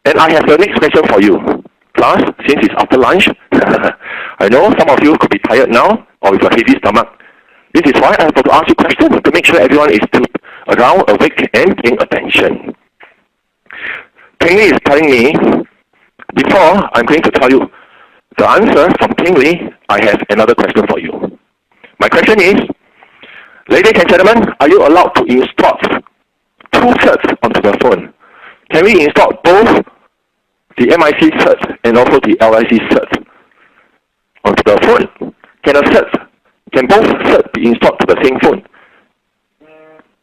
And I have the next question for you. Class, since it's after lunch, I know some of you could be tired now or with a heavy stomach. This is why I have to ask you questions to make sure everyone is still around, awake, and paying attention. Peng is telling me, before I'm going to tell you the answer from Peng, I have another question for you. My question is, ladies and gentlemen, are you allowed to install two certs onto the phone? Can we install both the MIC cert and also the LIC cert onto the phone? Can both certs be installed to the same phone?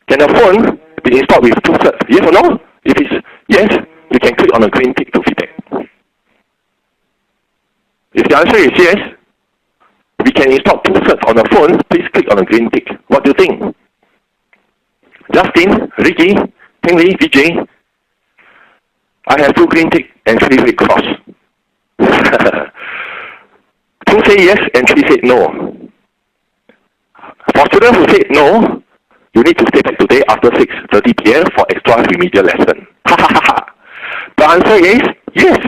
Can the phone be installed with two certs? Yes or no? If it's yes, you can click on the green tick to feedback. If the answer is yes, we can install two certs on the phone, please click on the green tick. What do you think? Justin, Ricky, Peng Li, Vijay, I have two green tick and three red cross. Two say yes and three say no. For students who said no, you need to stay back today after 6:30 p.m. for extra remedial lesson. The answer is yes.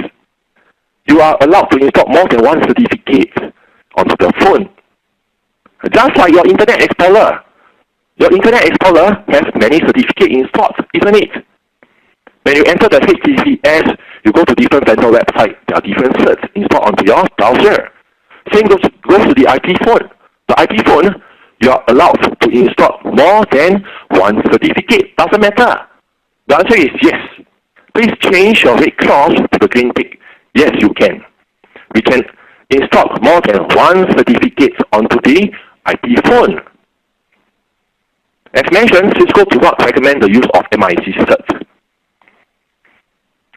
You are allowed to install more than one certificate onto the phone. Just like your Internet Explorer. Your Internet Explorer has many certificates installed, isn't it? When you enter the HTTPS, you go to different vendor websites. There are different certs installed onto your browser. Same goes to the IP phone. The IP phone, you are allowed to install more than one certificate. Doesn't matter. The answer is yes. Please change your red cross to the green tick. Yes, you can. We can install more than one certificate onto the IP phone. As mentioned, Cisco do not recommend the use of MIC cert.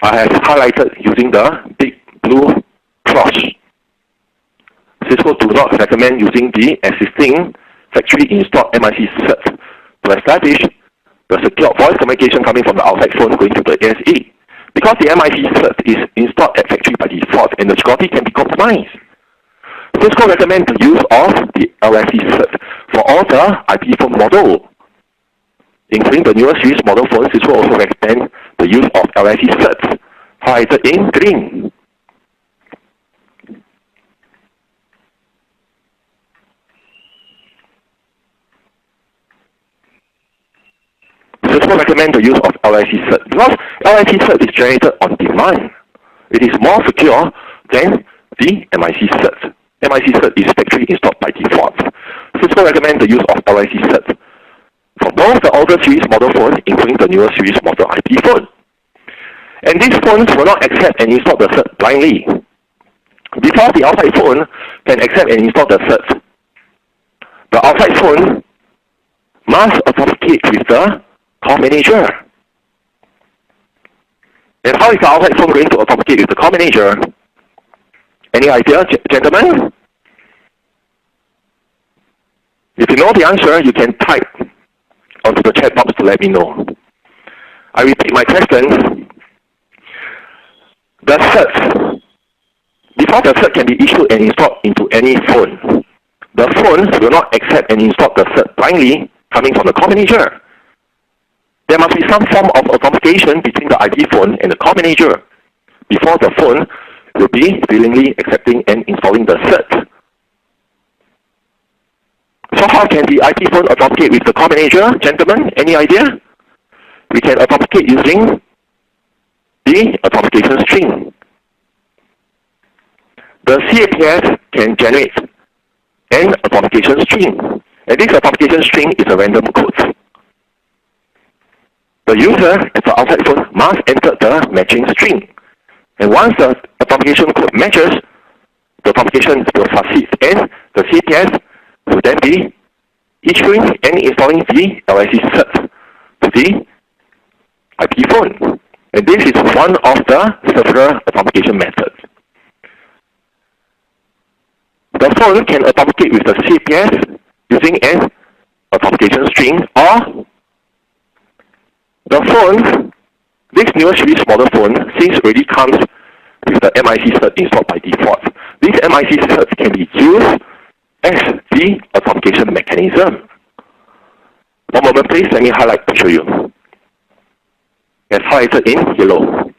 I have highlighted using the big blue cross. Cisco do not recommend using the existing factory installed MIC cert to establish the secure voice communication coming from the outside phone going to the ASE. Because the MIC cert is installed at factory by default and the security can be compromised. Cisco recommends the use of the LIC cert for all the IP phone model. Including the newer series model phones, Cisco also recommends the use of LIC cert, highlighted in green. Cisco recommends the use of LIC cert because LIC cert is generated on demand. It is more secure than the MIC cert. MIC cert is factory installed by default. Cisco recommends the use of LIC cert for both the older series model phones, including the newer series model IP phone. And these phones will not accept and install the cert blindly. Before the outside phone can accept and install the cert, the outside phone must authenticate with the call manager. And how is the outside phone going to authenticate with the call manager? Any idea, gentlemen? If you know the answer, you can type onto the chat box to let me know. I repeat my question. The cert, before the cert can be issued and installed into any phone, the phone will not accept and install the cert blindly coming from the call manager. There must be some form of authentication between the IP phone and the call manager before the phone will be willingly accepting and installing the cert. So how can the IP phone authenticate with the call manager, gentlemen? Any idea? We can authenticate using the authentication string. The CAPS can generate an authentication string, and this authentication string is a random code. The user at the outside phone must enter the matching string, and once the authentication code matches, the authentication will succeed, and the CAPS will then be issuing and installing the LIC cert to the IP phone. And this is one of the several authentication methods. The phone can authenticate with the CAPS using an authentication string, or the phone, this newer series model phone, since already comes with the MIC cert installed by default. These MIC certs can be used as the authentication mechanism. One moment please, let me highlight to show you. It's highlighted in yellow.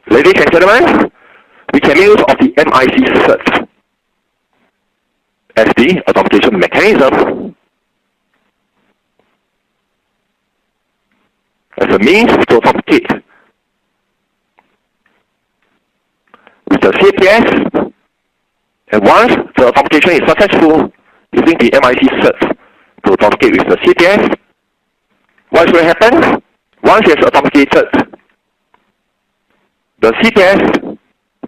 Ladies and gentlemen, we can make use of the MIC cert as the authentication mechanism, as a means to authenticate with the CPS, and once the authentication is successful using the MIC cert to authenticate with the CPS, what will happen? Once it is authenticated, the CPS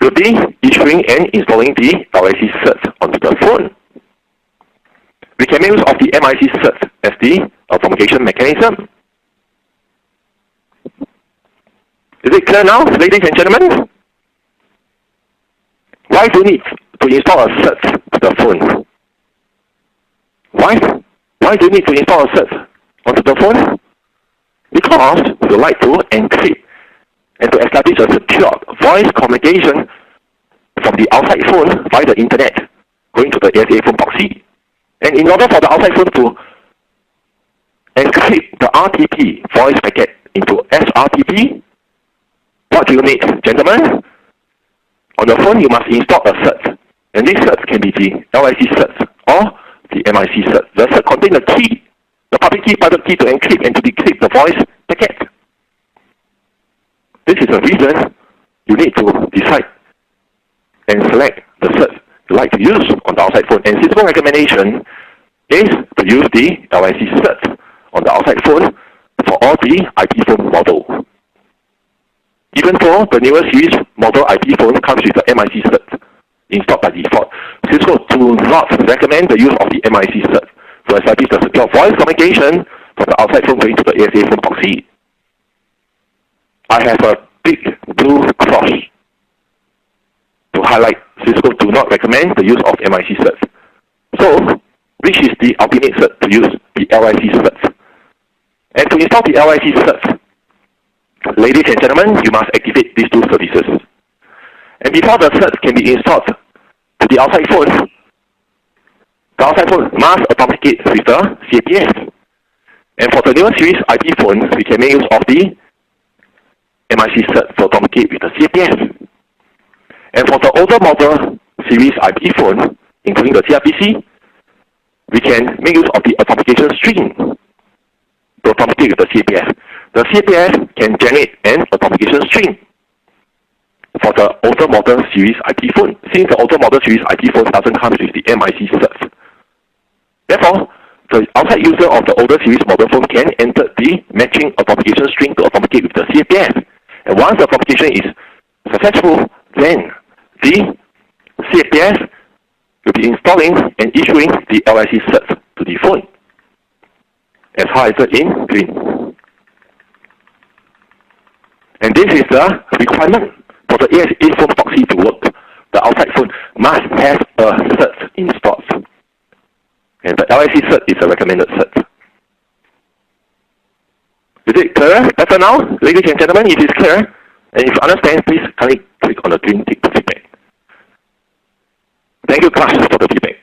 will be issuing and installing the LIC cert onto the phone. We can make use of the MIC cert as the authentication mechanism. Is it clear now, ladies and gentlemen? Why do you need to install a cert to the phone? Why? Why do you need to install a cert onto the phone? Because we would like to encrypt and to establish a secure voice communication from the outside phone via the internet going to the ASA phone proxy. And in order for the outside phone to encrypt the RTP voice packet into SRTP, what do you need, gentlemen? On the phone, you must install a cert. And this cert can be the LIC cert or the MIC cert. The cert contains the key, the public key, private key to encrypt and to decrypt the voice packet. This is the reason you need to decide and select the cert you like to use on the outside phone. And Cisco recommendation is to use the LIC cert on the outside phone for all the IP phone model. Even though the newer series model IP phone comes with the MIC cert installed by default, Cisco do not recommend the use of the MIC cert to establish the secure voice communication from the outside phone going to the ASA phone proxy. I have a big blue cross to highlight Cisco do not recommend the use of MIC cert. So, which is the ultimate cert to use? The LIC cert. And to install the LIC cert, ladies and gentlemen, you must activate these two services. And before the cert can be installed to the outside phone must authenticate with the CPS. And for the newer series IP phones, we can make use of the MIC cert to authenticate with the CPS. And for the older model series IP phone, including the TRPC, we can make use of the authentication string to authenticate with the CPS. The CPS can generate an authentication string for the older model series IP phone, since the older model series IP phone doesn't come with the MIC cert. Therefore, the outside user of the older series model phone can enter the matching authentication string to authenticate with the CPS. And once the authentication is successful, then the CPS will be installing and issuing the LIC cert to the phone, as highlighted in green. And this is the requirement for the ASA phone proxy to work. The outside phone must have a cert installed. And the LIC cert is a recommended cert. Is it clear? Better now? Ladies and gentlemen, if it's clear, and if you understand, please kindly click on the green tick to feedback. Thank you, class, for the feedback.